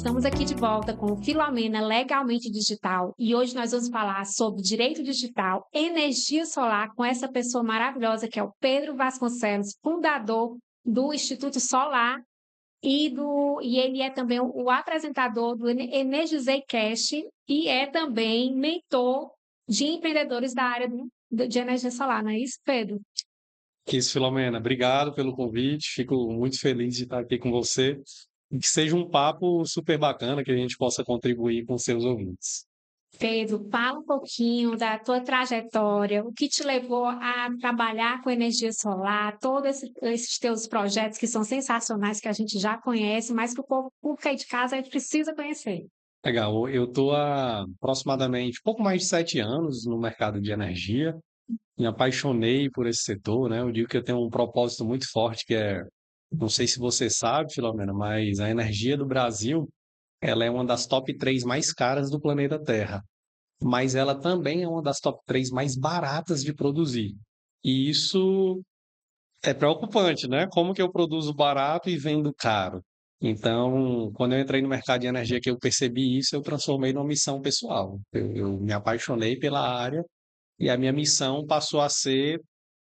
estamos aqui de volta com o Filomena Legalmente Digital e hoje nós vamos falar sobre direito digital, energia solar com essa pessoa maravilhosa que é o Pedro Vasconcelos, fundador do Instituto Solar e ele é também o apresentador do Energizei Cash e é também mentor de empreendedores da área de energia solar, não é isso, Pedro? Isso, Filomena. Obrigado pelo convite. Fico muito feliz de estar aqui com você e que seja um papo super bacana que a gente possa contribuir com seus ouvintes. Pedro, fala um pouquinho da tua trajetória, o que te levou a trabalhar com energia solar, todos esses teus projetos que são sensacionais, que a gente já conhece, mas que o povo público aí de casa precisa conhecer. Legal. Eu estou há aproximadamente pouco mais de 7 anos no mercado de energia. Me apaixonei por esse setor, né? Eu digo que eu tenho um propósito muito forte que é, não sei se você sabe, Filomena, mas a energia do Brasil, ela é uma das top 3 mais caras do planeta Terra. Mas ela também é uma das top 3 mais baratas de produzir. E isso é preocupante, né? Como que eu produzo barato e vendo caro? Então, quando eu entrei no mercado de energia que eu percebi isso, eu transformei numa missão pessoal. Eu me apaixonei pela área e a minha missão passou a ser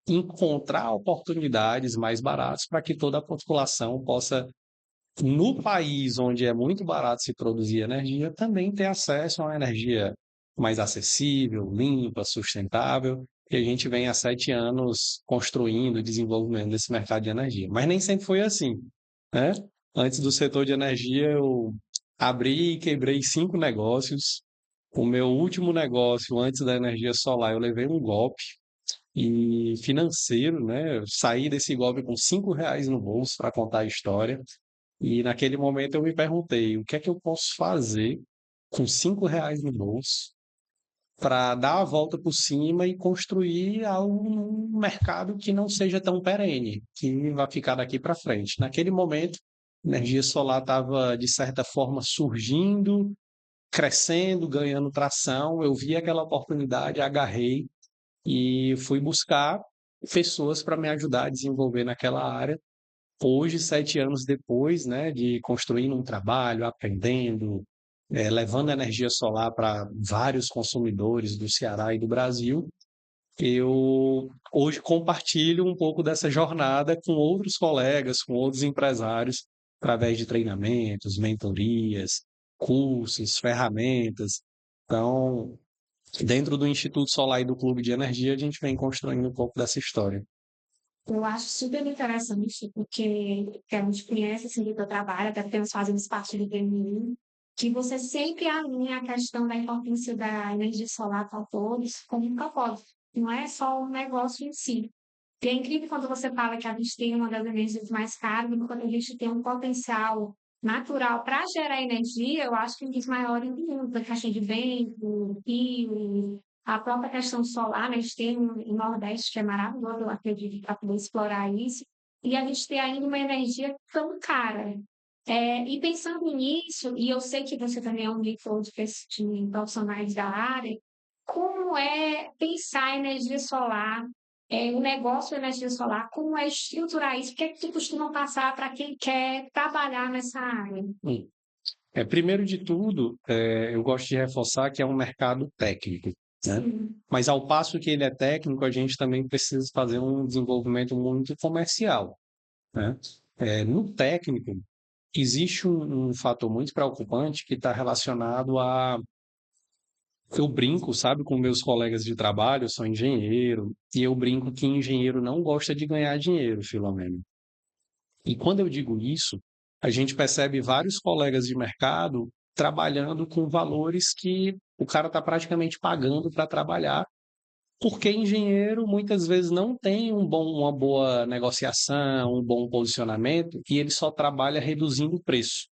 encontrar oportunidades mais baratas para que toda a população possa, no país onde é muito barato se produzir energia, também ter acesso a uma energia mais acessível, limpa, sustentável. E a gente vem há 7 anos construindo e desenvolvendo esse mercado de energia. Mas nem sempre foi assim, né? Antes do setor de energia, eu abri e quebrei 5 negócios. O meu último negócio, antes da energia solar, eu levei um golpe e financeiro, né? Eu saí desse golpe com R$ 5 no bolso para contar a história. E naquele momento eu me perguntei, o que é que eu posso fazer com R$ 5 no bolso para dar a volta por cima e construir algo num mercado que não seja tão perene, que vai ficar daqui para frente. Naquele momento, a energia solar estava, de certa forma, surgindo, crescendo, ganhando tração. Eu vi aquela oportunidade, agarrei e fui buscar pessoas para me ajudar a desenvolver naquela área. Hoje, 7 anos depois, né, de construindo um trabalho, aprendendo, levando energia solar para vários consumidores do Ceará e do Brasil, eu hoje compartilho um pouco dessa jornada com outros colegas, com outros empresários, através de treinamentos, mentorias, cursos, ferramentas. Então, dentro do Instituto Solar e do Clube de Energia, a gente vem construindo um pouco dessa história. Eu acho super interessante, porque que a gente conhece assim, do teu trabalho, até porque nós fazemos parte do DNI, que você sempre alinha a questão da importância da energia solar para todos como um propósito. Não é só o negócio em si. E é incrível quando você fala que a gente tem uma das energias mais caras, e quando a gente tem um potencial natural para gerar energia, eu acho que um dos maiores do mundo, a caixa de vento, rio, a própria questão solar, né? A gente tem um Nordeste que é maravilhoso, eu acredito, para poder explorar isso, e a gente tem ainda uma energia tão cara. E pensando nisso, e eu sei que você também é um mentor de profissionais da área, como é pensar a energia solar, o negócio de energia solar, como é estruturar isso? O que é que tu costuma passar para quem quer trabalhar nessa área? Hum. Primeiro de tudo, eu gosto de reforçar que é um mercado técnico, né? Sim. Mas ao passo que ele é técnico, a gente também precisa fazer um desenvolvimento muito comercial, né? No técnico, existe um fator muito preocupante que está relacionado a. Eu brinco, sabe, com meus colegas de trabalho, eu sou engenheiro, e eu brinco que engenheiro não gosta de ganhar dinheiro, Filomena. E quando eu digo isso, a gente percebe vários colegas de mercado trabalhando com valores que o cara está praticamente pagando para trabalhar, porque engenheiro muitas vezes não tem uma boa negociação, um bom posicionamento, e ele só trabalha reduzindo o preço.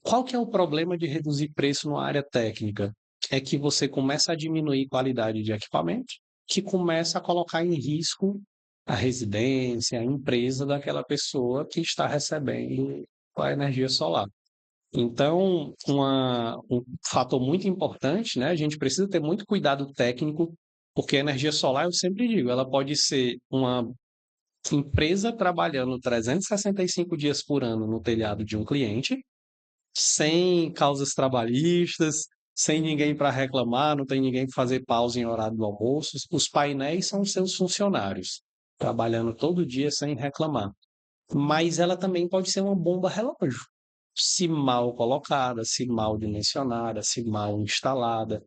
Qual que é o problema de reduzir preço numa área técnica? É que você começa a diminuir qualidade de equipamento, que começa a colocar em risco a residência, a empresa daquela pessoa que está recebendo a energia solar. Então, um fator muito importante, né? A gente precisa ter muito cuidado técnico, porque a energia solar, eu sempre digo, ela pode ser uma empresa trabalhando 365 dias por ano no telhado de um cliente, sem causas trabalhistas, sem ninguém para reclamar, não tem ninguém para fazer pausa em horário do almoço. Os painéis são seus funcionários, trabalhando todo dia sem reclamar. Mas ela também pode ser uma bomba relógio, se mal colocada, se mal dimensionada, se mal instalada.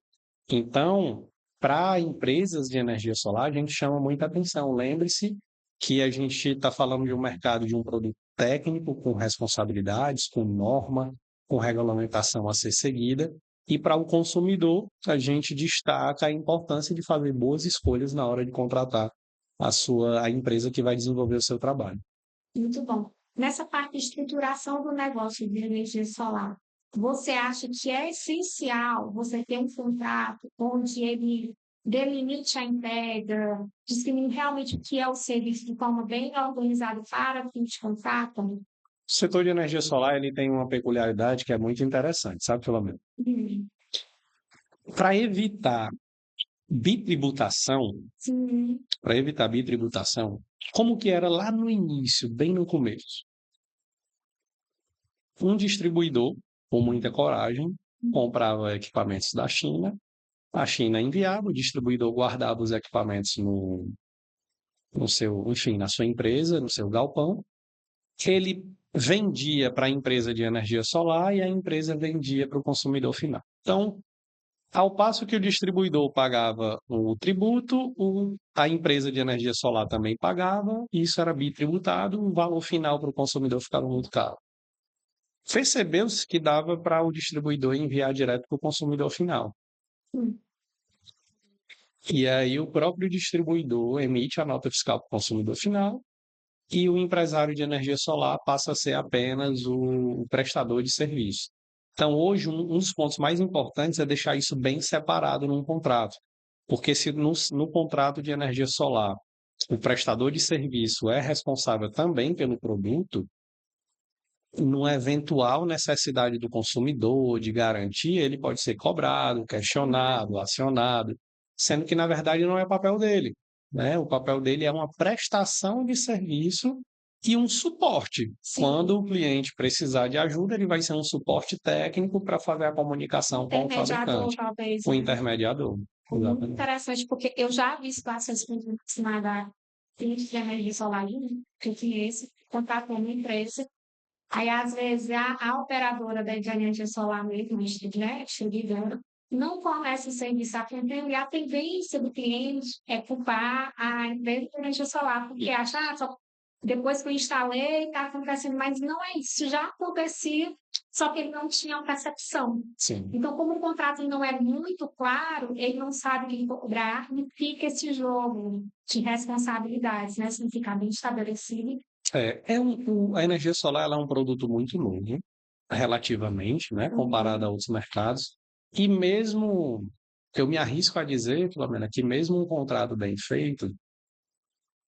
Então, para empresas de energia solar, a gente chama muita atenção. Lembre-se que a gente está falando de um mercado de um produto técnico, com responsabilidades, com norma, com regulamentação a ser seguida. E para o consumidor, a gente destaca a importância de fazer boas escolhas na hora de contratar a empresa que vai desenvolver o seu trabalho. Muito bom. Nessa parte de estruturação do negócio de energia solar, você acha que é essencial você ter um contrato onde ele delimite a entrega, discrimine realmente o que é o serviço de forma bem organizada para fim de contrato? O setor de energia solar ele tem uma peculiaridade que é muito interessante, sabe, Filomena? Hum, Para evitar bitributação, sim, para evitar bitributação, como que era lá no início, bem no começo? Um distribuidor, com muita coragem, comprava equipamentos da China, a China enviava, o distribuidor guardava os equipamentos no seu, enfim, na sua empresa, no seu galpão, ele vendia para a empresa de energia solar e a empresa vendia para o consumidor final. Então, ao passo que o distribuidor pagava o tributo, a empresa de energia solar também pagava, e isso era bitributado, o valor final para o consumidor ficava muito caro. Percebeu-se que dava para o distribuidor enviar direto para o consumidor final. sim. E aí o próprio distribuidor emite a nota fiscal para o consumidor final e o empresário de energia solar passa a ser apenas o prestador de serviço. Então, hoje, um dos pontos mais importantes é deixar isso bem separado num contrato. Porque se no contrato de energia solar o prestador de serviço é responsável também pelo produto, numa eventual necessidade do consumidor de garantia, ele pode ser cobrado, questionado, acionado, sendo que, na verdade, não é papel dele, né? O papel dele é uma prestação de serviço e um suporte. Quando Sim. o cliente precisar de ajuda, ele vai ser um suporte técnico para fazer a comunicação com o Intermediador, fabricante, talvez, o né? intermediador. Foi muito Exatamente. interessante, porque eu já vi situações com da cliente de energia solar, que eu conheço, contratou uma empresa. Aí, às vezes, a operadora da energia solar mesmo, né, ligando, não fornece o serviço a tempo e a tendência do cliente é culpar a empresa de energia solar, porque acha, só depois que eu instalei, está acontecendo, mas não é isso, já acontecia, só que ele não tinha percepção. Sim. Então, como o contrato não é muito claro, ele não sabe quem cobrar e fica esse jogo de responsabilidades, né, sem ficar bem estabelecido. A energia solar ela é um produto muito novo, relativamente, né, comparado a Uhum. outros mercados. E mesmo, eu me arrisco a dizer, Filomena, que mesmo um contrato bem feito,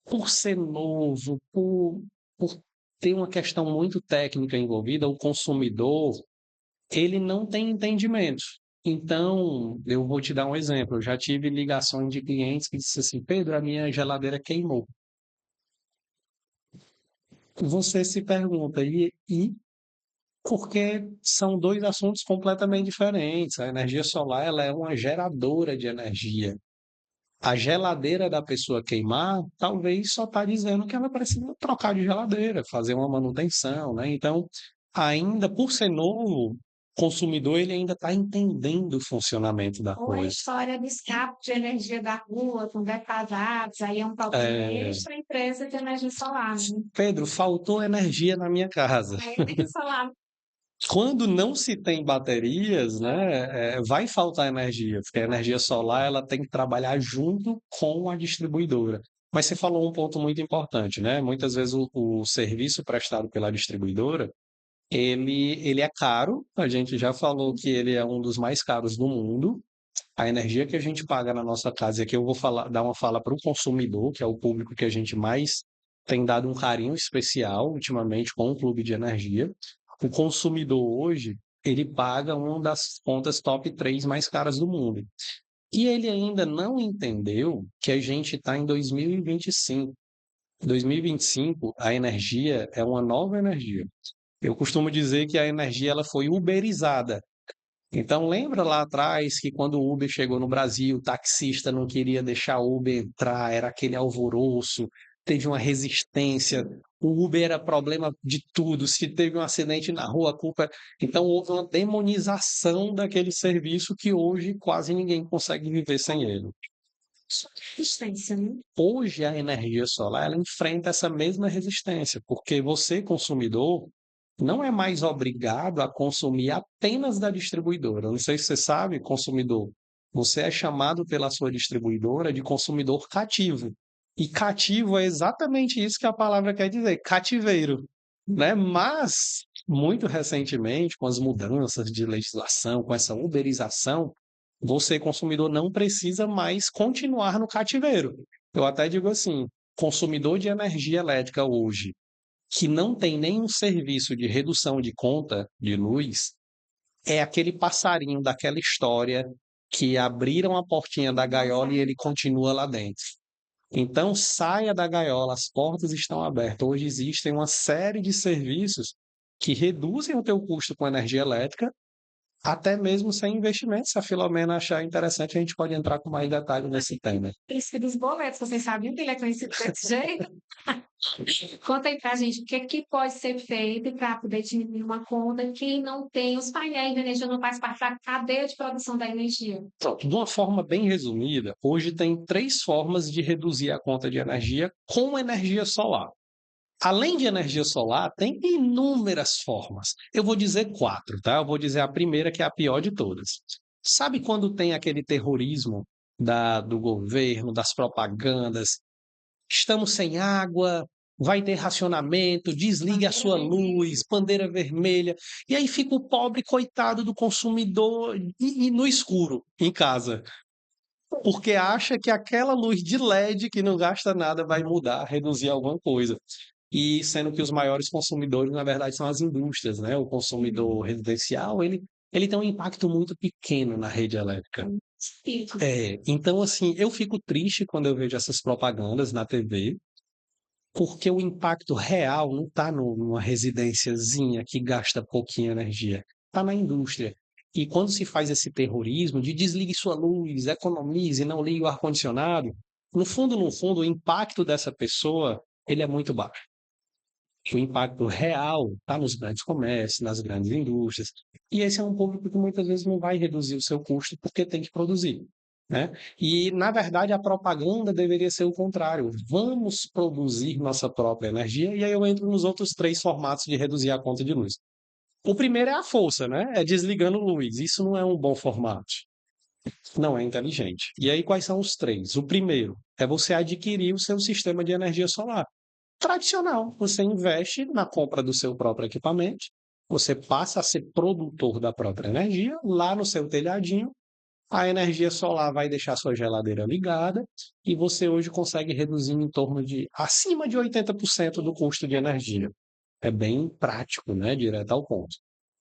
por ser novo, por ter uma questão muito técnica envolvida, o consumidor, ele não tem entendimento. Então, eu vou te dar um exemplo. Eu já tive ligações de clientes que disseram assim, Pedro, a minha geladeira queimou. Você se pergunta, e porque são dois assuntos completamente diferentes. A energia solar, ela é uma geradora de energia. A geladeira da pessoa queimar, talvez só está dizendo que ela precisa trocar de geladeira, fazer uma manutenção, né? Então, ainda por ser novo, o consumidor ele ainda está entendendo o funcionamento da Ou a coisa. história do escape de energia da rua, com defasados, aí é um problema É, extra a empresa de energia solar, né? Pedro, faltou energia na minha casa. A energia solar, Quando não se tem baterias, né, vai faltar energia, porque a energia solar ela tem que trabalhar junto com a distribuidora. Mas você falou um ponto muito importante, né? Muitas vezes o serviço prestado pela distribuidora, ele é caro, a gente já falou que ele é um dos mais caros do mundo. A energia que a gente paga na nossa casa, e aqui eu vou dar uma fala para o consumidor, que é o público que a gente mais tem dado um carinho especial ultimamente com o clube de energia. O consumidor hoje, ele paga uma das contas top 3 mais caras do mundo. E ele ainda não entendeu que a gente está em 2025. 2025, a energia é uma nova energia. Eu costumo dizer que a energia ela foi uberizada. Então, lembra lá atrás que quando o Uber chegou no Brasil, o taxista não queria deixar o Uber entrar, era aquele alvoroço, teve uma resistência, o Uber era problema de tudo, se teve um acidente na rua, a culpa. Então, houve uma demonização daquele serviço que hoje quase ninguém consegue viver sem ele. Resistência, né? Hoje, a energia solar ela enfrenta essa mesma resistência, porque você, consumidor, não é mais obrigado a consumir apenas da distribuidora. Não sei se você sabe, consumidor, você é chamado pela sua distribuidora de consumidor cativo. E cativo é exatamente isso que a palavra quer dizer, cativeiro, né? Mas, muito recentemente, com as mudanças de legislação, com essa uberização, você, consumidor, não precisa mais continuar no cativeiro. Eu até digo assim, consumidor de energia elétrica hoje, que não tem nenhum serviço de redução de conta de luz, é aquele passarinho daquela história que abriram a portinha da gaiola e ele continua lá dentro. Então, saia da gaiola, as portas estão abertas. Hoje existem uma série de serviços que reduzem o teu custo com energia elétrica, até mesmo sem investimento. Se a Filomena achar interessante, a gente pode entrar com mais detalhe nesse tema. Príncipe dos boletos, vocês sabiam que ele é conhecido desse jeito? Conta aí pra gente o que, que pode ser feito para poder diminuir uma conta que não tem os painéis de energia, não faz parte da cadeia de produção da energia. Pronto, de uma forma bem resumida, hoje tem três formas de reduzir a conta de energia com energia solar. Além de energia solar, tem inúmeras formas. Eu vou dizer quatro, tá? Eu vou dizer a primeira, que é a pior de todas. Sabe quando tem aquele terrorismo do governo, das propagandas? Estamos sem água, vai ter racionamento, desligue a Bandeira sua vermelha. luz, bandeira vermelha. E aí fica o pobre coitado do consumidor e no escuro, em casa. Porque acha que aquela luz de LED que não gasta nada vai mudar, reduzir alguma coisa. E sendo que os maiores consumidores, na verdade, são as indústrias, né? O consumidor residencial, ele tem um impacto muito pequeno na rede elétrica. Espírito. Então, assim, eu fico triste quando eu vejo essas propagandas na TV, porque o impacto real não está numa residênciazinha que gasta pouquinha energia, está na indústria. E quando se faz esse terrorismo de desligue sua luz, economize, não ligue o ar-condicionado, no fundo, o impacto dessa pessoa ele é muito baixo. O impacto real está nos grandes comércios, nas grandes indústrias. E esse é um público que muitas vezes não vai reduzir o seu custo porque tem que produzir, né? E, na verdade, a propaganda deveria ser o contrário. Vamos produzir nossa própria energia, e aí eu entro nos outros três formatos de reduzir a conta de luz. O primeiro é a força, né? É desligando luz. Isso não é um bom formato. Não é inteligente. E aí, quais são os três? O primeiro é você adquirir o seu sistema de energia solar tradicional. Você investe na compra do seu próprio equipamento, você passa a ser produtor da própria energia lá no seu telhadinho. A energia solar vai deixar sua geladeira ligada e você hoje consegue reduzir em torno de acima de 80% do custo de energia. É bem prático, né? Direto ao ponto.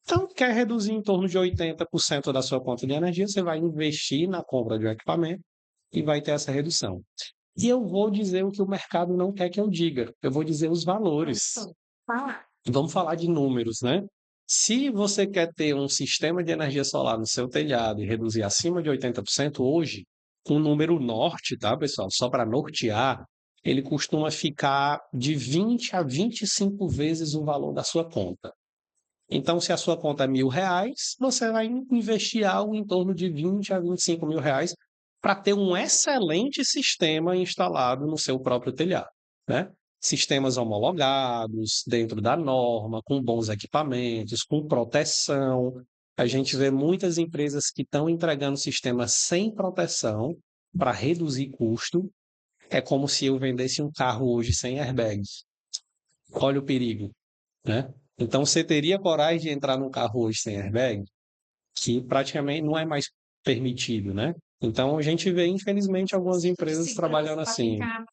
Então, quer reduzir em torno de 80% da sua conta de energia, você vai investir na compra de um equipamento e vai ter essa redução. E eu vou dizer o que o mercado não quer que eu diga. Eu vou dizer os valores. Fala. Vamos falar de números, né? Se você quer ter um sistema de energia solar no seu telhado e reduzir acima de 80% hoje, um número norte, tá, pessoal? Só para nortear, ele costuma ficar de 20 a 25 vezes o valor da sua conta. Então, se a sua conta é R$ 1.000, você vai investir algo em torno de 20 a 25 mil reais para ter um excelente sistema instalado no seu próprio telhado, né? Sistemas homologados, dentro da norma, com bons equipamentos, com proteção. A gente vê muitas empresas que estão entregando sistemas sem proteção para reduzir custo. É como se eu vendesse um carro hoje sem airbag. Olha o perigo, né? Então, você teria coragem de entrar num carro hoje sem airbag, que praticamente não é mais permitido, né? Então, a gente vê, infelizmente, algumas empresas Segurança trabalhando para assim. ficar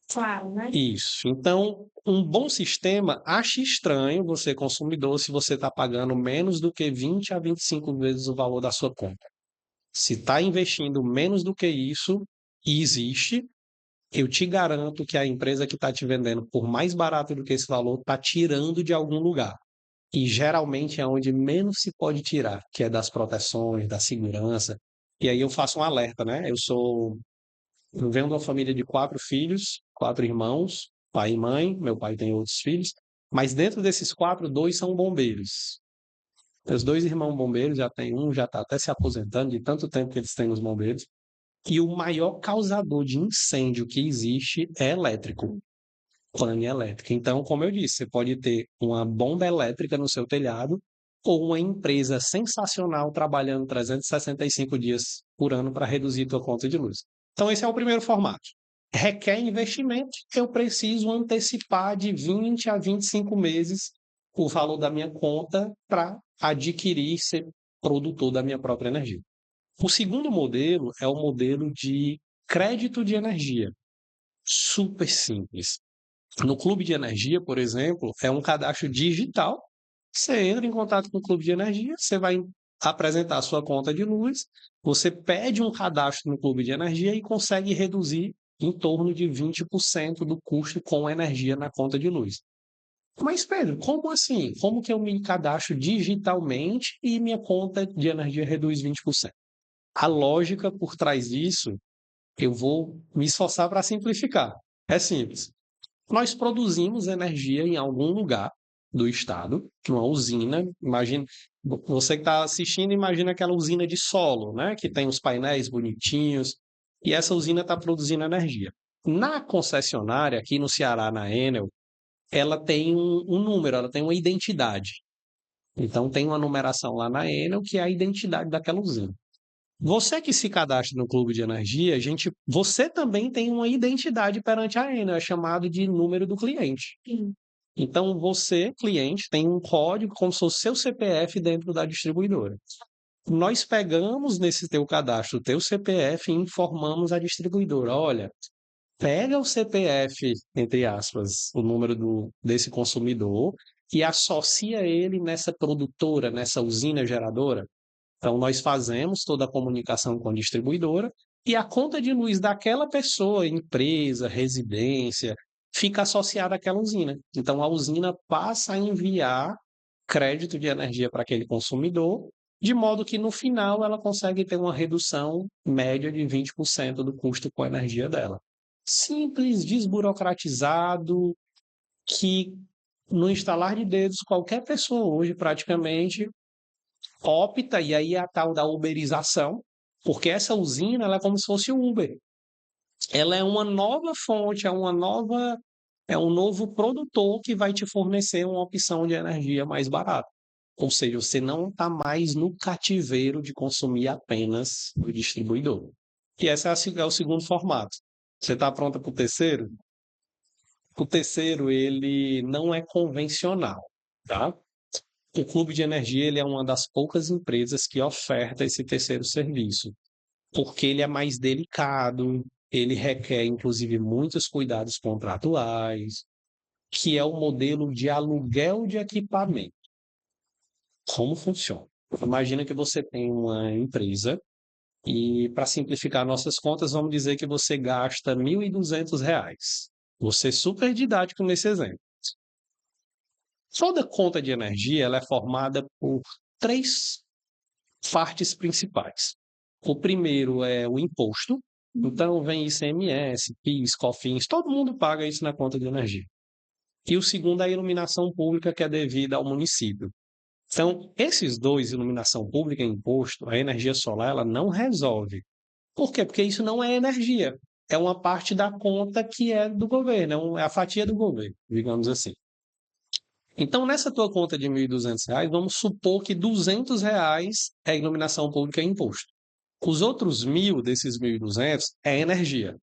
claro, né? Isso. Então, um bom sistema, acha estranho você, consumidor, se você está pagando menos do que 20 a 25 vezes o valor da sua compra. Se está investindo menos do que isso, e existe, eu te garanto que a empresa que está te vendendo por mais barato do que esse valor está tirando de algum lugar. e geralmente é onde menos se pode tirar, que é das proteções, da segurança. E aí eu faço um alerta, né? Eu venho de uma família de 4 filhos, 4 irmãos, pai e mãe, meu pai tem outros filhos, mas dentro desses 4, 2 são bombeiros. Meus 2 irmãos bombeiros, já tem um, já está até se aposentando de tanto tempo que eles têm nos bombeiros. E o maior causador de incêndio que existe é elétrico, pane elétrica. Então, como eu disse, você pode ter uma bomba elétrica no seu telhado ou uma empresa sensacional trabalhando 365 dias por ano para reduzir tua conta de luz. Então, esse é o primeiro formato. Requer investimento, eu preciso antecipar de 20 a 25 meses o valor da minha conta para adquirir e ser produtor da minha própria energia. O segundo modelo é o modelo de crédito de energia. Super simples. No clube de energia, por exemplo, é um cadastro digital. Você entra em contato com o clube de energia, você vai apresentar a sua conta de luz, você pede um cadastro no clube de energia e consegue reduzir em torno de 20% do custo com energia na conta de luz. Mas, Pedro, como assim? Como que eu me cadastro digitalmente e minha conta de energia reduz 20%? A lógica por trás disso, eu vou me esforçar para simplificar. É simples. Nós produzimos energia em algum lugar do estado, uma usina. Imagina, você que está assistindo, imagina aquela usina de solo, né? Que tem os painéis bonitinhos, e essa usina está produzindo energia. Na concessionária, aqui no Ceará, na Enel, ela tem um número, ela tem uma identidade. Então, tem uma numeração lá na Enel que é a identidade daquela usina. Você que se cadastra no clube de energia, você também tem uma identidade perante a Enel, é chamado de número do cliente. Sim. Então, você, cliente, tem um código como se fosse seu CPF dentro da distribuidora. Nós pegamos nesse teu cadastro o teu CPF e informamos a distribuidora, olha, pega o CPF, entre aspas, o número desse consumidor e associa ele nessa produtora, nessa usina geradora. Então, nós fazemos toda a comunicação com a distribuidora e a conta de luz daquela pessoa, empresa, residência, fica associada àquela usina. Então, a usina passa a enviar crédito de energia para aquele consumidor, de modo que no final ela consegue ter uma redução média de 20% do custo com a energia dela. Simples, desburocratizado, que no instalar de dedos, qualquer pessoa hoje praticamente opta, e aí é a tal da uberização, porque essa usina ela é como se fosse o Uber. Ela é uma nova fonte, é um novo produtor que vai te fornecer uma opção de energia mais barata. Ou seja, você não está mais no cativeiro de consumir apenas do distribuidor. E esse é o segundo formato. Você está pronta para o terceiro? O terceiro, ele não é convencional, tá? O clube de energia ele é uma das poucas empresas que oferta esse terceiro serviço, porque ele é mais delicado, ele requer, inclusive, muitos cuidados contratuais, que é o modelo de aluguel de equipamento. Como funciona? Imagina que você tem uma empresa e, para simplificar nossas contas, vamos dizer que você gasta R$ 1.200. Vou ser super didático nesse exemplo. Toda conta de energia ela é formada por três partes principais. O primeiro é o imposto, então vem ICMS, PIS, COFINS, todo mundo paga isso na conta de energia. E o segundo é a iluminação pública, que é devida ao município. Então, esses dois, iluminação pública e imposto, a energia solar, ela não resolve. Por quê? Porque isso não é energia. É uma parte da conta que é do governo, é a fatia do governo, digamos assim. Então, nessa tua conta de R$ 1.200, vamos supor que R$ 200 é iluminação pública e imposto. Os outros 1.000 desses 1.200 é energia.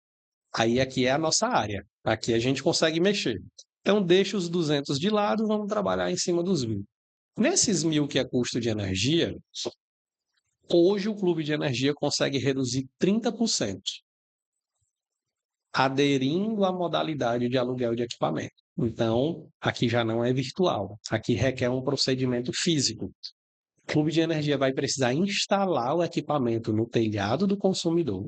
Aí aqui é a nossa área. Aqui a gente consegue mexer. Então, deixa os 200 de lado, vamos trabalhar em cima dos 1.000. Nesses 1.000 que é custo de energia, hoje o clube de energia consegue reduzir 30%, aderindo à modalidade de aluguel de equipamento. Então, aqui já não é virtual. Aqui requer um procedimento físico. O clube de energia vai precisar instalar o equipamento no telhado do consumidor.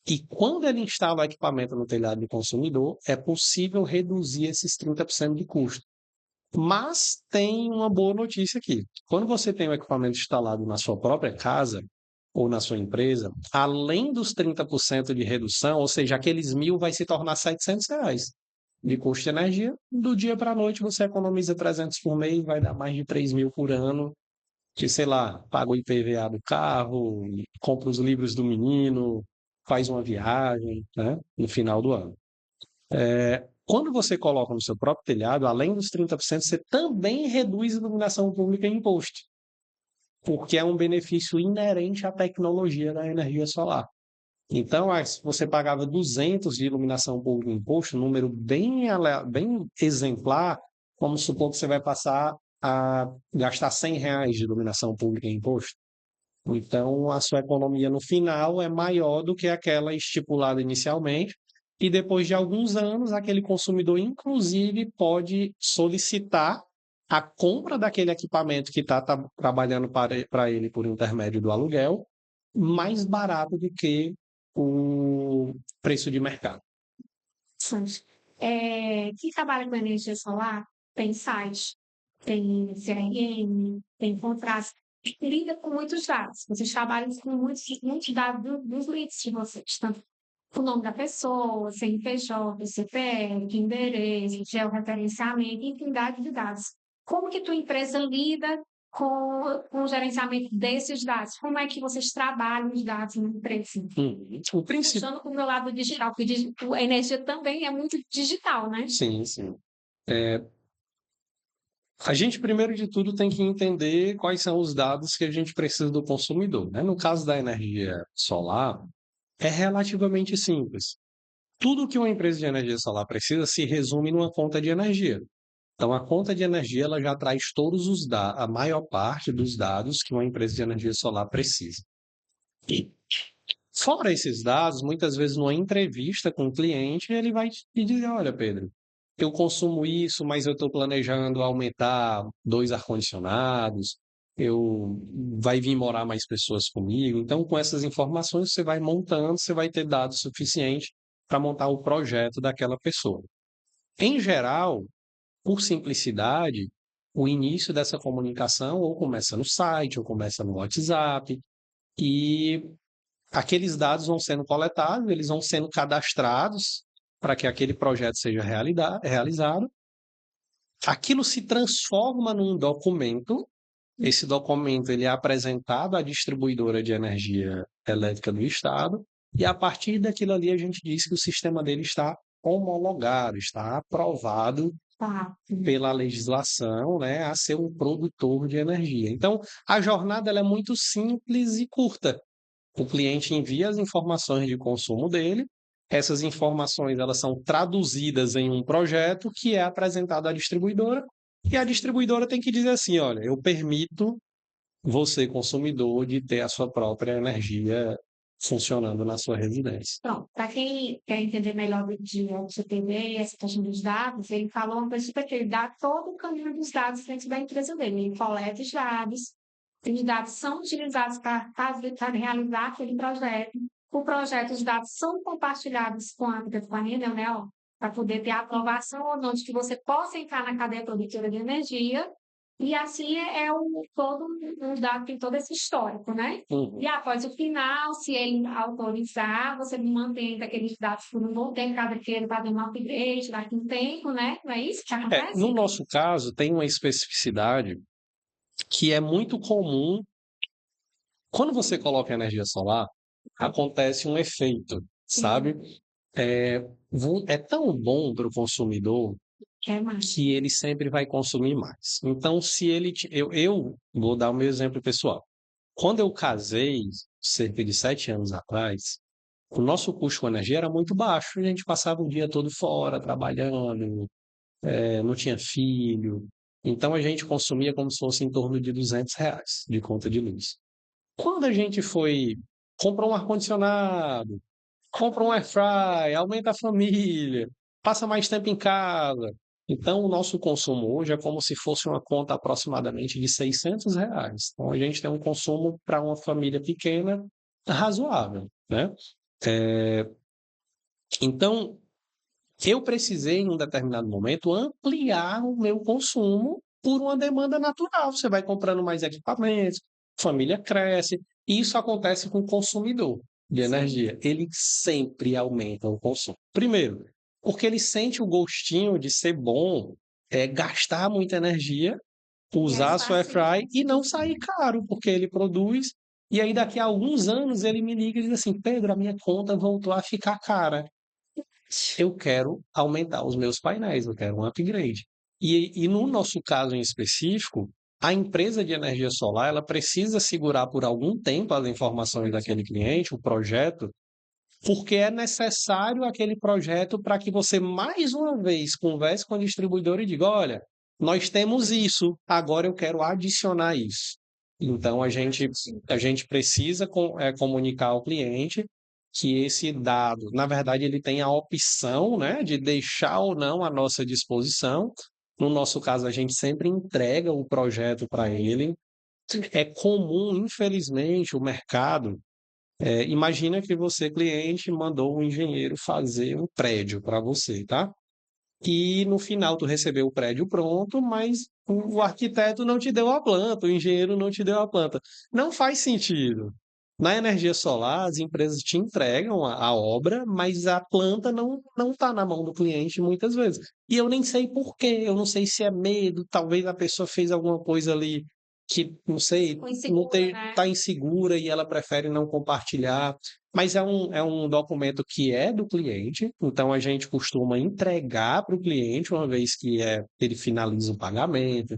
E quando ele instala o equipamento no telhado do consumidor, é possível reduzir esses 30% de custo. Mas tem uma boa notícia aqui. Quando você tem o equipamento instalado na sua própria casa ou na sua empresa, além dos 30% de redução, ou seja, aqueles 1.000 vai se tornar R$ 700 de custo de energia. Do dia para a noite você economiza 300 por mês, vai dar mais de 3.000 por ano, que, sei lá, paga o IPVA do carro, compra os livros do menino, faz uma viagem, né, no final do ano. Quando você coloca no seu próprio telhado, além dos 30%, você também reduz iluminação pública e imposto, porque é um benefício inerente à tecnologia da energia solar. Então, se você pagava 200 de iluminação pública e imposto, um número bem exemplar, vamos supor que você vai passar a gastar R$ 100 de iluminação pública e imposto. Então, a sua economia no final é maior do que aquela estipulada inicialmente, e depois de alguns anos, aquele consumidor, inclusive, pode solicitar a compra daquele equipamento que está trabalhando para ele por intermédio do aluguel, mais barato do que o preço de mercado. Quem trabalha com energia solar tem site, tem CRM, tem contratos, lida com muitos dados. Vocês trabalham com muitos dados dos leads de vocês, tanto o nome da pessoa, CNPJ, CPF, endereço, georreferenciamento, infinidade de dados. Como que tua empresa lida com o gerenciamento desses dados? Como é que vocês trabalham os dados na empresa? O princípio. Puxando para o meu lado digital, porque a energia também é muito digital, né? Sim, sim. A gente, primeiro de tudo, tem que entender quais são os dados que a gente precisa do consumidor, né? No caso da energia solar, é relativamente simples. Tudo que uma empresa de energia solar precisa se resume numa conta de energia. Então, a conta de energia ela já traz todos os dados, a maior parte dos dados que uma empresa de energia solar precisa. E, fora esses dados, muitas vezes numa entrevista com o cliente, ele vai te dizer: olha, Pedro, eu consumo isso, mas eu estou planejando aumentar 2 ar-condicionados, vai vir morar mais pessoas comigo. Então, com essas informações, você vai montando, você vai ter dados suficientes para montar o projeto daquela pessoa. Em geral, por simplicidade, o início dessa comunicação ou começa no site, ou começa no WhatsApp, e aqueles dados vão sendo coletados, eles vão sendo cadastrados para que aquele projeto seja realizado. Aquilo se transforma num documento. Esse documento ele é apresentado à distribuidora de energia elétrica do estado, e a partir daquilo ali a gente diz que o sistema dele está homologado, está aprovado pela legislação, né, a ser um produtor de energia. Então, a jornada ela é muito simples e curta. O cliente envia as informações de consumo dele, essas informações elas são traduzidas em um projeto que é apresentado à distribuidora, e a distribuidora tem que dizer assim: olha, eu permito você, consumidor, de ter a sua própria energia funcionando na sua residência. Pronto, para quem quer entender melhor de LGPD, essa questão dos dados, ele falou uma coisa super que ele dá todo o caminho dos dados dentro da empresa dele. Ele coleta os dados são utilizados para realizar aquele projeto. O projeto, os dados são compartilhados com a companhia, né, para poder ter a aprovação ou não de que você possa entrar na cadeia produtora de energia. E assim todo um dado tem todo esse histórico, né? E após o final, se ele autorizar, você mantém aqueles dados por um bom tempo, cada que ele vai dar um upgrade daqui a um tempo, né? Não é isso que acontece? No nosso caso, tem uma especificidade que é muito comum. Quando você coloca energia solar, acontece um efeito, sabe? É tão bom para o consumidor que ele sempre vai consumir mais. Então, se ele. Eu vou dar o meu exemplo pessoal. Quando eu casei, cerca de 7 anos atrás, o nosso custo com energia era muito baixo. A gente passava o dia todo fora, trabalhando, não tinha filho. Então, a gente consumia como se fosse em torno de R$ 200 de conta de luz. Quando a gente compra um ar-condicionado, compra um air fry, aumenta a família, passa mais tempo em casa. Então, o nosso consumo hoje é como se fosse uma conta aproximadamente de R$ 600. Então, a gente tem um consumo para uma família pequena razoável, né? Então, Eu precisei, em um determinado momento, ampliar o meu consumo por uma demanda natural. Você vai comprando mais equipamentos, família cresce, e isso acontece com o consumidor de Sim, energia. Ele sempre aumenta o consumo. Primeiro, porque ele sente o gostinho de ser bom, gastar muita energia, usar a mais sua fácil. airfry e não sair caro, porque ele produz. E aí, daqui a alguns anos, ele me liga e diz assim: Pedro, a minha conta voltou a ficar cara. Eu quero aumentar os meus painéis, eu quero um upgrade. E no nosso caso em específico, a empresa de energia solar, ela precisa segurar por algum tempo as informações daquele cliente, o projeto, porque é necessário aquele projeto para que você mais uma vez converse com a distribuidora e diga: olha, nós temos isso, agora eu quero adicionar isso. Então a gente precisa comunicar ao cliente que esse dado, na verdade, ele tem a opção, né, de deixar ou não à nossa disposição. No nosso caso, a gente sempre entrega o projeto para ele. É comum, infelizmente, o mercado imagina que você, cliente, mandou um engenheiro fazer um prédio para você, tá? E no final tu recebeu o prédio pronto, mas o arquiteto não te deu a planta, o engenheiro não te deu a planta. Não faz sentido. Na energia solar, as empresas te entregam a obra, mas a planta não está na mão do cliente muitas vezes. E eu nem sei por quê, eu não sei se é medo, talvez a pessoa fez alguma coisa ali que, não sei, Ficou não insegura, né? está insegura e ela prefere não compartilhar. Mas é um documento que é do cliente, então a gente costuma entregar para o cliente uma vez que ele finaliza o pagamento,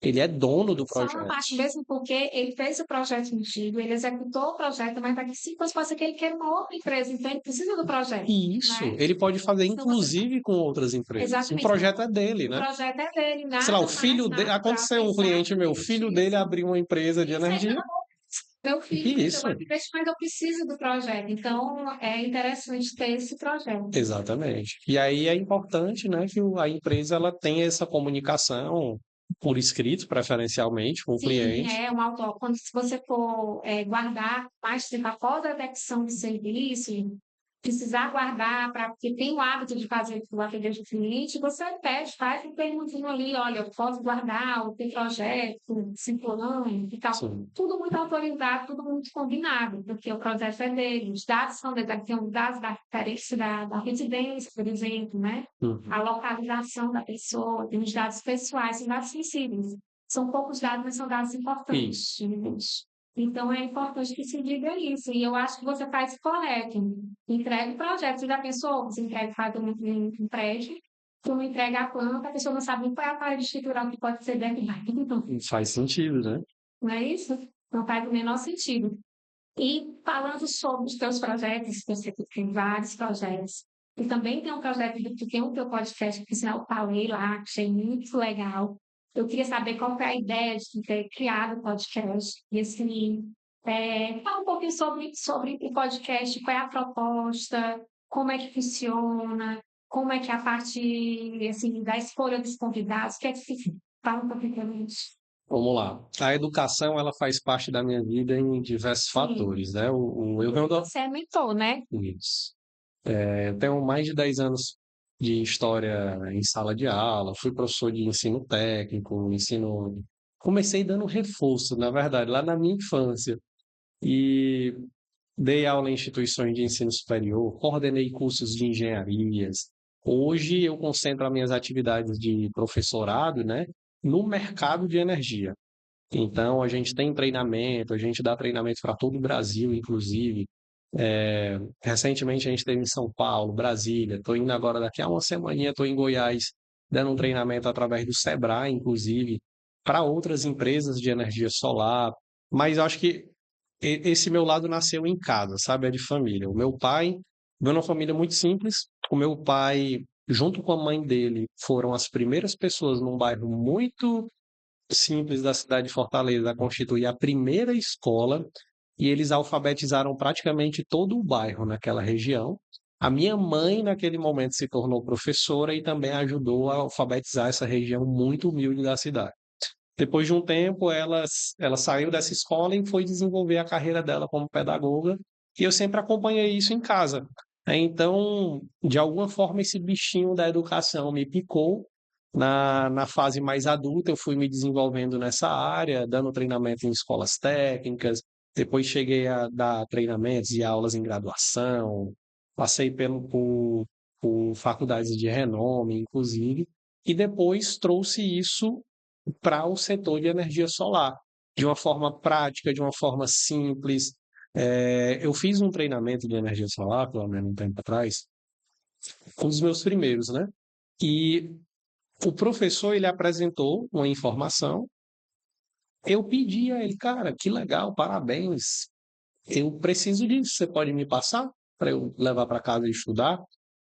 ele é dono do Só uma projeto. parte mesmo, porque ele fez o projeto antigo, ele executou o projeto, mas daqui 5 anos pode ser que ele queira uma outra empresa, então ele precisa do projeto, E isso, né? ele pode fazer Senão você inclusive com outras empresas. O exatamente, projeto então, é dele, o né? projeto é dele, Sei lá, o nada filho mais dele, natural aconteceu um cliente meu, o filho exatamente dele isso. abriu uma empresa de Isso aí, energia, meu filho e vai ter isso, uma creche, mas eu preciso do projeto. Então, é interessante ter esse projeto. exatamente. E aí é importante, né, que a empresa ela tenha essa comunicação por escrito, preferencialmente, com o Sim, cliente. é um auto. Quando se você for guardar mais tempo após a execução do serviço, precisar guardar, porque tem o hábito de fazer o atender de cliente, você pede, faz um perguntinho ali, olha, eu posso guardar, o teu projeto, circulando e tal. Sim. Tudo muito autorizado, tudo muito combinado, porque o projeto é dele, os dados são dele, tem os dados da referência da residência, por exemplo, né? Uhum. A localização da pessoa, tem os dados pessoais, são dados sensíveis. São poucos dados, mas são dados importantes. Isso, isso. Então, é importante que se diga isso. E eu acho que você faz correto. Entrega o projeto. Você já pensou? Você entrega, faz um prédio, tu não entrega a planta, a pessoa não sabe nem qual é a parede estrutural que pode ser derrubada. Então, Faz sentido, né? não é isso? Não faz o menor sentido. E falando sobre os teus projetos, você tem vários projetos. E também tem um projeto que tem o teu podcast, que eu falei lá, que achei muito legal. Eu queria saber qual foi a ideia de ter criado o podcast. E assim, fala um pouquinho sobre o podcast, qual é a proposta, como é que funciona, como é que é a parte assim, da escolha dos convidados, o que é que se fala um pouquinho para mim. Vamos lá. A educação, ela faz parte da minha vida em diversos Sim, fatores, né? Eu venho do... você é mentor, né? Isso. Eu tenho mais de 10 anos de história em sala de aula, fui professor de ensino técnico, ensino... Comecei dando reforço, na verdade, lá na minha infância. E dei aula em instituições de ensino superior, coordenei cursos de engenharias. Hoje eu concentro as minhas atividades de professorado, né, no mercado de energia. Então, a gente tem treinamento, a gente dá treinamento para todo o Brasil, inclusive. Recentemente a gente esteve em São Paulo, Brasília. Estou indo agora, daqui a uma semaninha, estou em Goiás, dando um treinamento através do Sebrae, inclusive, para outras empresas de energia solar. Mas eu acho que esse meu lado nasceu em casa, sabe? É de família. O meu pai veio numa família muito simples. O meu pai, junto com a mãe dele, foram as primeiras pessoas num bairro muito simples da cidade de Fortaleza a constituir a primeira escola e eles alfabetizaram praticamente todo o bairro naquela região. A minha mãe, naquele momento, se tornou professora e também ajudou a alfabetizar essa região muito humilde da cidade. Depois de um tempo, ela saiu dessa escola e foi desenvolver a carreira dela como pedagoga, e eu sempre acompanhei isso em casa. Então, de alguma forma, esse bichinho da educação me picou. Na fase mais adulta, eu fui me desenvolvendo nessa área, dando treinamento em escolas técnicas, depois cheguei a dar treinamentos e aulas em graduação, passei por faculdades de renome, inclusive, e depois trouxe isso para o setor de energia solar, de uma forma prática, de uma forma simples. Eu fiz um treinamento de energia solar, pelo menos um tempo atrás, um dos meus primeiros, né? E o professor, ele apresentou uma informação, eu pedi a ele, cara, que legal, parabéns, eu preciso disso, você pode me passar para eu levar para casa e estudar?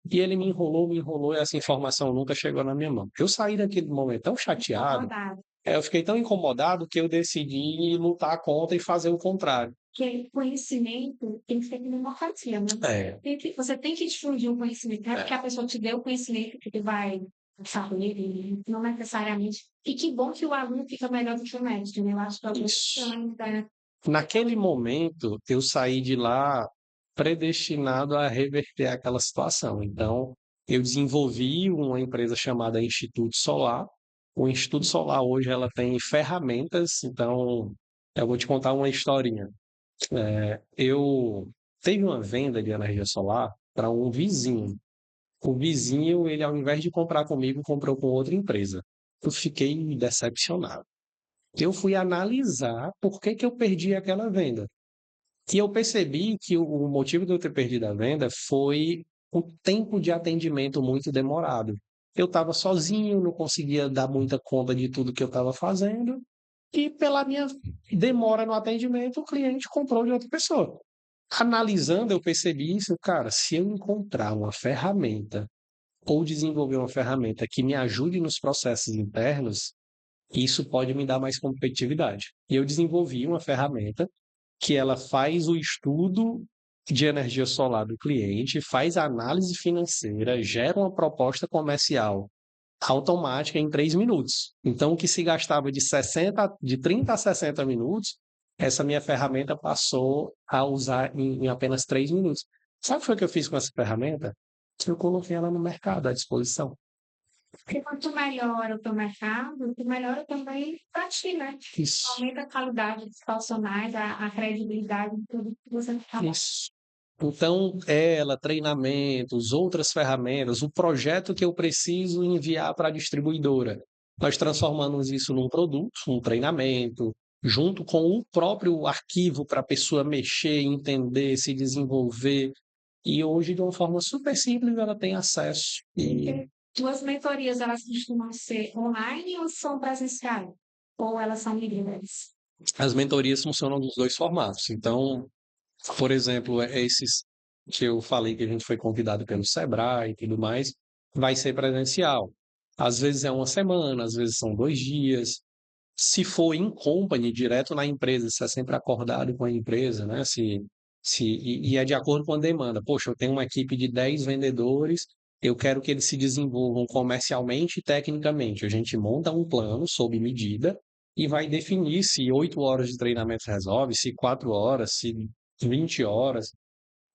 E ele me enrolou, e essa informação nunca chegou na minha mão. Eu saí daquele momento tão chateado, Incomodado. eu fiquei tão incomodado que eu decidi lutar contra e fazer o contrário. Porque conhecimento tem que ser que democracia, né? É, Você tem que difundir o conhecimento, não é porque é, a pessoa te deu o conhecimento que tu vai saber, e não necessariamente. E que bom que o aluno fica melhor do que o mestre, né? Eu acho que é o isso. grande da Naquele momento, eu saí de lá predestinado a reverter aquela situação. Então, eu desenvolvi uma empresa chamada Instituto Solar. O Instituto Solar hoje ela tem ferramentas, então eu vou te contar uma historinha. Eu teve uma venda de energia solar para um vizinho. O vizinho, ele ao invés de comprar comigo, comprou com outra empresa. Eu fiquei decepcionado. Eu fui analisar por que que eu perdi aquela venda. E eu percebi que o motivo de eu ter perdido a venda foi o tempo de atendimento muito demorado. Eu estava sozinho, não conseguia dar muita conta de tudo que eu estava fazendo, e pela minha demora no atendimento, o cliente comprou de outra pessoa. Analisando, eu percebi isso, cara, se eu encontrar uma ferramenta ou desenvolver uma ferramenta que me ajude nos processos internos, isso pode me dar mais competitividade. E eu desenvolvi uma ferramenta que ela faz o estudo de energia solar do cliente, faz a análise financeira, gera uma proposta comercial automática em 3 minutos. Então, o que se gastava de 30 a 60 minutos, essa minha ferramenta passou a usar em apenas 3 minutos. Sabe o que foi que eu fiz com essa ferramenta? Eu coloquei ela no mercado à disposição. Porque quanto melhor o teu mercado, tu melhora também para ti, né? Isso, Aumenta a qualidade dos profissionais, a credibilidade de tudo que você fala. isso. Então, ela, treinamentos, outras ferramentas, o projeto que eu preciso enviar para a distribuidora. Nós transformamos isso num produto, um treinamento, junto com o próprio arquivo para a pessoa mexer, entender, se desenvolver. E hoje, de uma forma super simples, ela tem acesso. E Porque tuas mentorias, elas costumam ser online ou são presenciais? Ou elas são híbridas? as mentorias funcionam dos dois formatos. Então, por exemplo, esses que eu falei que a gente foi convidado pelo Sebrae e tudo mais, vai ser presencial. Às vezes é uma semana, às vezes são 2 dias. Se for in company, direto na empresa, se é sempre acordado com a empresa, né? E é de acordo com a demanda. Poxa, eu tenho uma equipe de 10 vendedores, eu quero que eles se desenvolvam comercialmente e tecnicamente. A gente monta um plano sob medida e vai definir se 8 horas de treinamento resolve, se 4 horas, se 20 horas.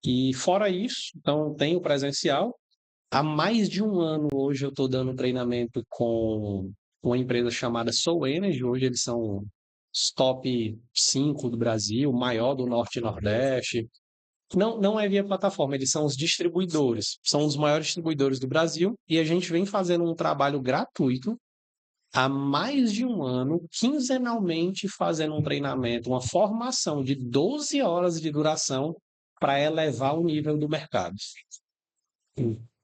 E fora isso, então tem o presencial. Há mais de um ano hoje eu estou dando treinamento com uma empresa chamada Soul Energy. Hoje eles são os top 5 do Brasil, o maior do Norte e Nordeste. Não, não é via plataforma, eles são os distribuidores. São os maiores distribuidores do Brasil e a gente vem fazendo um trabalho gratuito há mais de um ano, quinzenalmente fazendo um treinamento, uma formação de 12 horas de duração para elevar o nível do mercado.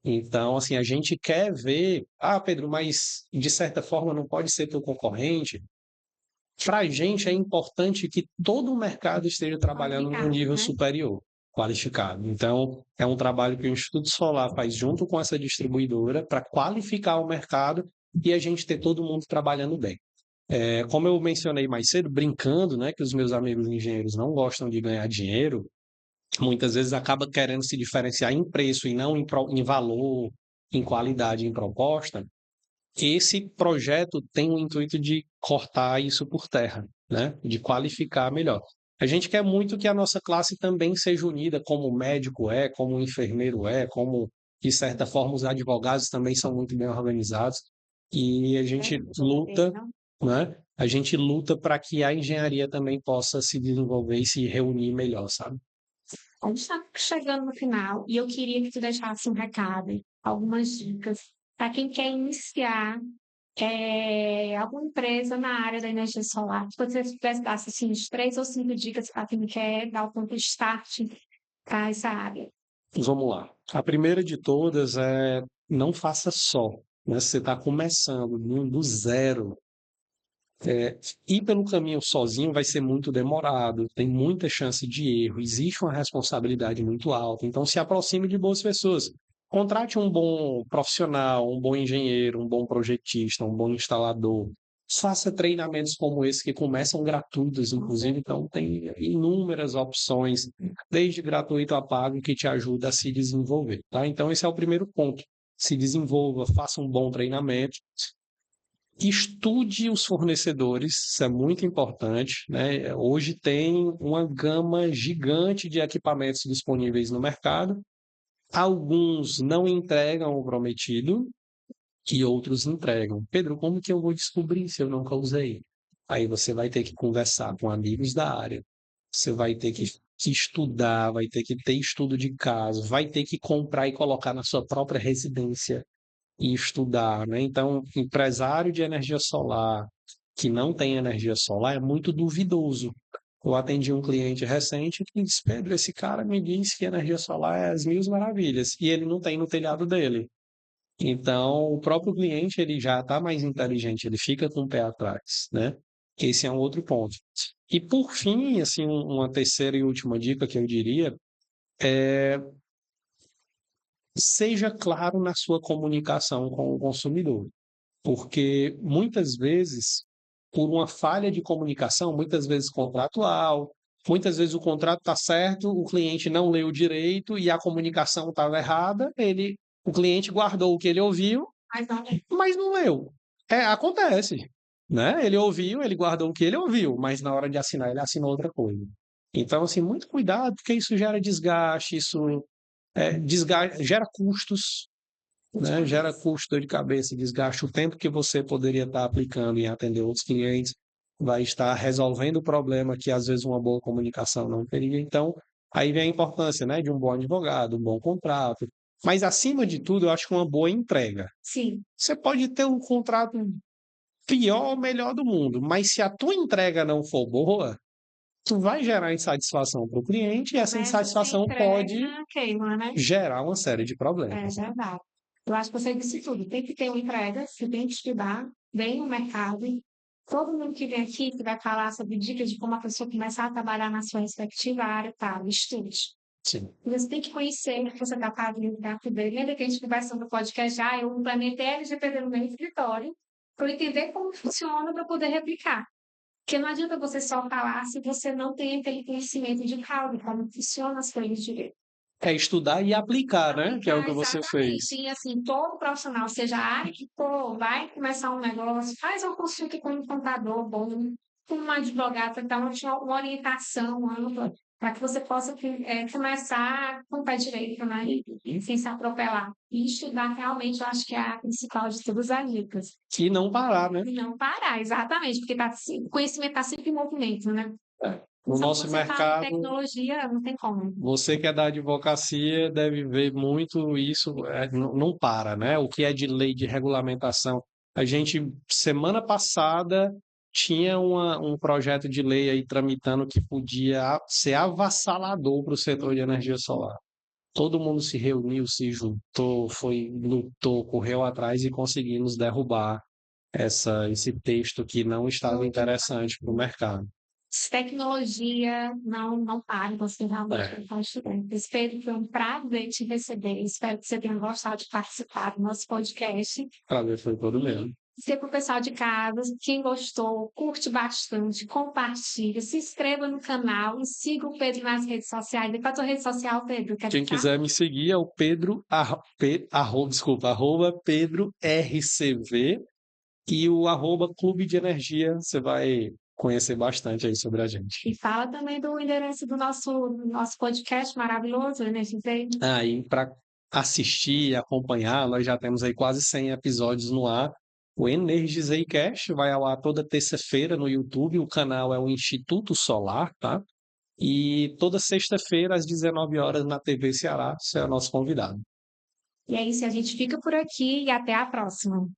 Então, assim, a gente quer ver, Pedro, mas de certa forma não pode ser teu concorrente. Para a gente é importante que todo o mercado esteja trabalhando num Qualificado, nível né? superior, qualificado. Então, é um trabalho que o Instituto Solar faz junto com essa distribuidora para qualificar o mercado e a gente ter todo mundo trabalhando bem. Como eu mencionei mais cedo, brincando, né, que os meus amigos engenheiros não gostam de ganhar dinheiro, muitas vezes acaba querendo se diferenciar em preço e não em valor, em qualidade, em proposta. Esse projeto tem o intuito de cortar isso por terra, né? De qualificar melhor. A gente quer muito que a nossa classe também seja unida, como o médico é, como o enfermeiro é, como, de certa forma, os advogados também são muito bem organizados. E a gente luta, Não? né? A gente luta para que a engenharia também possa se desenvolver e se reunir melhor, sabe? A gente está chegando no final e eu queria que tu deixasse um recado, algumas dicas para quem quer iniciar alguma empresa na área da energia solar. Se você pudesse dar assim, uns 3 ou 5 dicas para quem quer dar o ponto de start para essa área. Vamos lá. A primeira de todas é não faça só, né? Se você está começando do zero, ir pelo caminho sozinho vai ser muito demorado, tem muita chance de erro, existe uma responsabilidade muito alta. Então, se aproxime de boas pessoas. Contrate um bom profissional, um bom engenheiro, um bom projetista, um bom instalador. Faça treinamentos como esse que começam gratuitos, inclusive, então tem inúmeras opções, desde gratuito a pago, que te ajuda a se desenvolver, tá? Então, esse é o primeiro ponto. Se desenvolva, faça um bom treinamento, estude os fornecedores, isso é muito importante, né? Hoje tem uma gama gigante de equipamentos disponíveis no mercado. Alguns não entregam o prometido e outros entregam. Pedro, como que eu vou descobrir se eu nunca usei? Aí você vai ter que conversar com amigos da área. Você vai ter que estudar, vai ter que ter estudo de caso, vai ter que comprar e colocar na sua própria residência e estudar, né? Então, empresário de energia solar que não tem energia solar é muito duvidoso. Eu atendi um cliente recente que disse: Pedro, esse cara me disse que energia solar é as mil maravilhas e ele não tem no telhado dele. Então, o próprio cliente ele já está mais inteligente, ele fica com o pé atrás, né? Esse é um outro ponto. E por fim, assim, uma terceira e última dica que eu diria é seja claro na sua comunicação com o consumidor. Porque muitas vezes, por uma falha de comunicação, muitas vezes contratual, muitas vezes o contrato está certo, o cliente não leu direito e a comunicação estava errada, o cliente guardou o que ele ouviu, Mas não, mas não leu. Acontece, né? Ele ouviu, ele guardou o que ele ouviu, mas na hora de assinar ele assinou outra coisa. Então, assim, muito cuidado, porque isso gera desgaste, gera custos, né? Gera custo, dor de cabeça, desgaste o tempo que você poderia estar aplicando em atender outros clientes, vai estar resolvendo o problema que às vezes uma boa comunicação não teria. Então, aí vem a importância, né, de um bom advogado, um bom contrato. Mas acima de tudo, eu acho que uma boa entrega. sim, Você pode ter um contrato pior ou melhor do mundo, mas se a tua entrega não for boa, tu vai gerar insatisfação para o cliente e essa começa sem insatisfação pode entrega, queima, né? gerar uma série de É problemas. verdade. Eu acho que você disse tudo. Tem que ter uma entrega, você tem que estudar bem no mercado. Todo mundo que vem aqui, que vai falar sobre dicas de como a pessoa começar a trabalhar na sua respectiva área, tá? Estude. Sim. E você tem que conhecer o que você está fazendo para poder. Lembra que a gente conversou no podcast já? Eu implementei LGPD no meu escritório para eu entender como funciona para poder replicar. Porque não adianta você só falar se você não tem aquele conhecimento de causa, como funciona as coisas direito. É estudar e aplicar, né? Que é o Aplicar que você exatamente. fez. E assim, todo profissional, seja a área que for, vai começar um negócio, faz uma consulta com um contador bom, com um advogado, para dar uma orientação ampla, para que você possa começar com o pé direito, né? Sem se atropelar. E estudar realmente, eu acho que é a principal de todas as dicas. E não parar, né? E não parar, exatamente, porque o conhecimento está sempre em movimento, né? No Só que nosso você fala em mercado, tecnologia, não tem como. você que é da advocacia deve ver muito isso, não para, né? O que é de lei de regulamentação. A gente, semana passada, tinha um projeto de lei aí tramitando que podia ser avassalador para o setor de energia solar. Todo mundo se reuniu, se juntou, lutou, correu atrás e conseguimos derrubar esse texto que não estava interessante para o mercado. Tecnologia, não pare, você realmente É, está estudando. Espero que foi um prazer te receber. Espero que você tenha gostado de participar do nosso podcast. para ver foi todo mesmo. Se para o pessoal de casa, quem gostou, curte bastante, compartilha, se inscreva no canal e siga o Pedro nas redes sociais. E qual a tua rede social, Pedro? Quer Quem deixar? quiser me seguir é o arroba Pedro RCV e o arroba Clube de Energia. Você vai conhecer bastante aí sobre a gente. E fala também do endereço do nosso podcast maravilhoso, Energizei. Aí, para assistir e acompanhar, nós já temos aí quase 100 episódios no ar. O Energizei Cast vai ao ar toda terça-feira no YouTube. O canal é o Instituto Solar, tá? E toda sexta-feira, às 19 horas, na TV Ceará, você é o nosso convidado. E é isso, a gente fica por aqui e até a próxima.